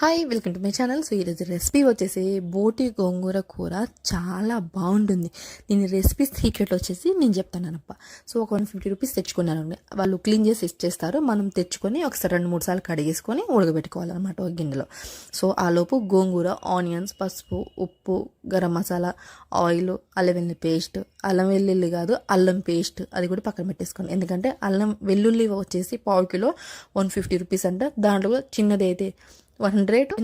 Hi welcome to my channel. So ఈరోజు recipe వచ్చేసి బోటి గోంగూర కూర చాలా బాగుంటుంది. దీని రెసిపీ సీక్రెట్ వచ్చేసి నేను చెప్తానప్ప. సో ఒక 150 రూపీస్ తెచ్చుకున్నాను. వాళ్ళు క్లీన్ చేసి ఇచ్చేస్తారు. మనం తెచ్చుకొని ఒకసారి 2-3 సార్లు కడిగేసుకొని ఉడకబెట్టుకోవాలన్నమాట ఒక గిన్నెలో. సో ఆ లోపు గోంగూర, ఆనియన్స్, పసుపు, ఉప్పు, గరం మసాలా, ఆయిల్, అల్లం వెల్లుల్లి పేస్ట్, అల్లం వెల్లుల్లి కాదు అల్లం పేస్ట్ అది కూడా పక్కన పెట్టేసుకోండి. ఎందుకంటే అల్లం వెల్లుల్లి వచ్చేసి పావు కిలో 150 రూపీస్ అంట. దాంట్లో కూడా చిన్నది అయితే 100,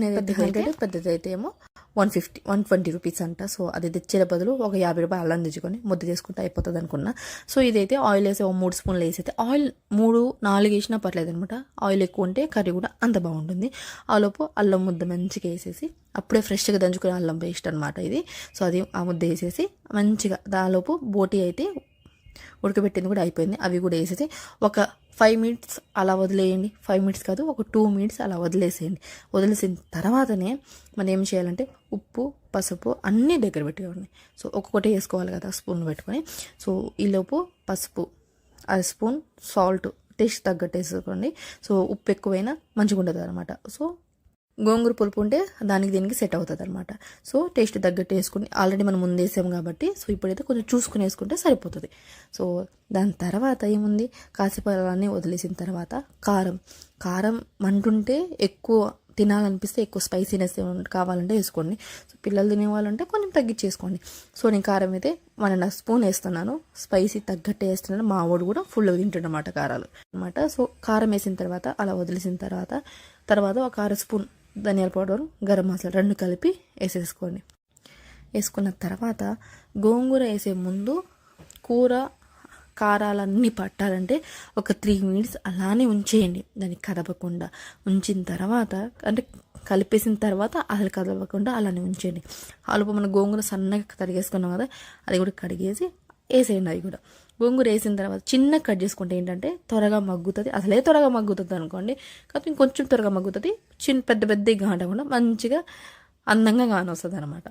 పెద్దది అయితే ఏమో 120 రూపీస్ అంట. సో అది తెచ్చే బదులు ఒక 50 రూపాయలు అల్లం తెచ్చుకొని ముద్ద చేసుకుంటే అయిపోతుంది అనుకున్నా. సో ఇదైతే ఆయిల్ వేసి 3 స్పూన్లు వేసైతే ఆయిల్ 3-4 వేసినా పర్లేదు అనమాట. ఆయిల్ ఎక్కువ ఉంటే కర్రీ కూడా అంత బాగుంటుంది. ఆలోపు అల్లం ముద్ద మంచిగా వేసేసి అప్పుడే ఫ్రెష్గా దంచుకునే అల్లం పేస్ట్ అనమాట ఇది. సో అది ఆ ముద్ద వేసేసి మంచిగా దానిలోపు బోటి అయితే ఉడకబెట్టింది కూడా అయిపోయింది. అవి కూడా వేసేసి ఒక 5 మినిట్స్ అలా వదిలేయండి. 5 మినిట్స్ కాదు, ఒక 2 మినిట్స్ అలా వదిలేసేయండి. వదిలేసిన తర్వాతనే మనం ఏం చేయాలంటే ఉప్పు, పసుపు అన్నీ దగ్గర పెట్టుకోండి. సో ఒక్కొక్కటి వేసుకోవాలి కదా స్పూన్ పెట్టుకొని. సో ఈలోపు పసుపు 1 స్పూన్, సాల్ట్ టేస్ట్ తగ్గట్టు వేసుకోండి. సో ఉప్పు ఎక్కువైనా మంచిగా ఉంటుంది అనమాట. సో గోంగూర పులుపు ఉంటే దానికి దీనికి సెట్ అవుతుంది అనమాట. సో టేస్ట్ తగ్గట్టు వేసుకుని ఆల్రెడీ మనం ముందు వేసాం కాబట్టి సో ఇప్పుడైతే కొంచెం చూసుకుని వేసుకుంటే సరిపోతుంది. సో దాని తర్వాత ఏముంది, కాసేపలన్నీ వదిలేసిన తర్వాత కారం మంటుంటే ఎక్కువ తినాలనిపిస్తే ఎక్కువ స్పైసీనెస్ కావాలంటే వేసుకోండి. సో పిల్లలు తినేవాళ్ళంటే కొంచెం తగ్గించేసుకోండి. సో నేను కారం అయితే 1.5 స్పూన్ వేస్తున్నాను. స్పైసీ తగ్గట్టు వేస్తున్నాను. మా వాడు కూడా ఫుల్ తింటున్నమాట కారాలు అనమాట. సో కారం వేసిన తర్వాత అలా వదిలేసిన తర్వాత ఒక 1/2 స్పూన్ ధనియాల పౌడర్, గరం మసాలా 2 కలిపి వేసేసుకోండి. వేసుకున్న తర్వాత గోంగూర వేసే ముందు కూర కారాలన్నీ పట్టాలంటే ఒక 3 మినిట్స్ అలానే ఉంచేయండి. దాన్ని కదపకుండా ఉంచిన తర్వాత అంటే కలిపేసిన తర్వాత అసలు కదపకుండా అలానే ఉంచేయండి. ఆలోపు మన గోంగూర సన్నగా తరిగేసుకున్నాం కదా, అది కూడా కడిగేసి వేసేయండి. అది కూడా గోంగూర వేసిన తర్వాత చిన్నగా కట్ చేసుకుంటే ఏంటంటే త్వరగా మగ్గుతుంది. అసలే త్వరగా మగ్గుతుంది అనుకోండి, కాకపోతే ఇంకొంచెం త్వరగా మగ్గుతుంది. పెద్దగా కాకుండా మంచిగా అందంగా కానొస్తుంది అనమాట.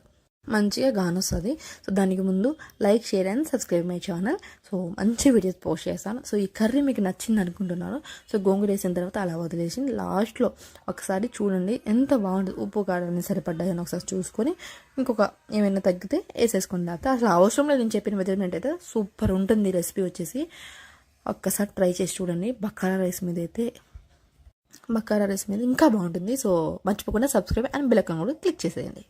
మంచిగా గానొస్తుంది. సో దానికి ముందు like, share and subscribe my channel. So మంచి వీడియోస్ పోస్ట్ చేస్తాను. సో ఈ కర్రీ మీకు నచ్చింది అనుకుంటున్నాను. సో గోంగూర వేసిన తర్వాత అలా వదిలేసి లాస్ట్లో ఒకసారి చూడండి ఎంత బాగుంటుంది. ఉప్పు కారాన్ని సరిపడ్డాయని ఒకసారి చూసుకొని ఇంకొక ఏమైనా తగ్గితే వేసేసుకుని తర్వాత అసలు అవసరం లేదు. నేను చెప్పిన మెజర్మెంట్ అయితే సూపర్ ఉంటుంది. రెసిపీ వచ్చేసి ఒక్కసారి ట్రై చేసి చూడండి. బకారా రైస్ మీద ఇంకా బాగుంటుంది. సో మర్చిపోకుండా సబ్స్క్రైబ్ అండ్ బెల్ ఐకాన్ కూడా క్లిక్ చేసేయండి.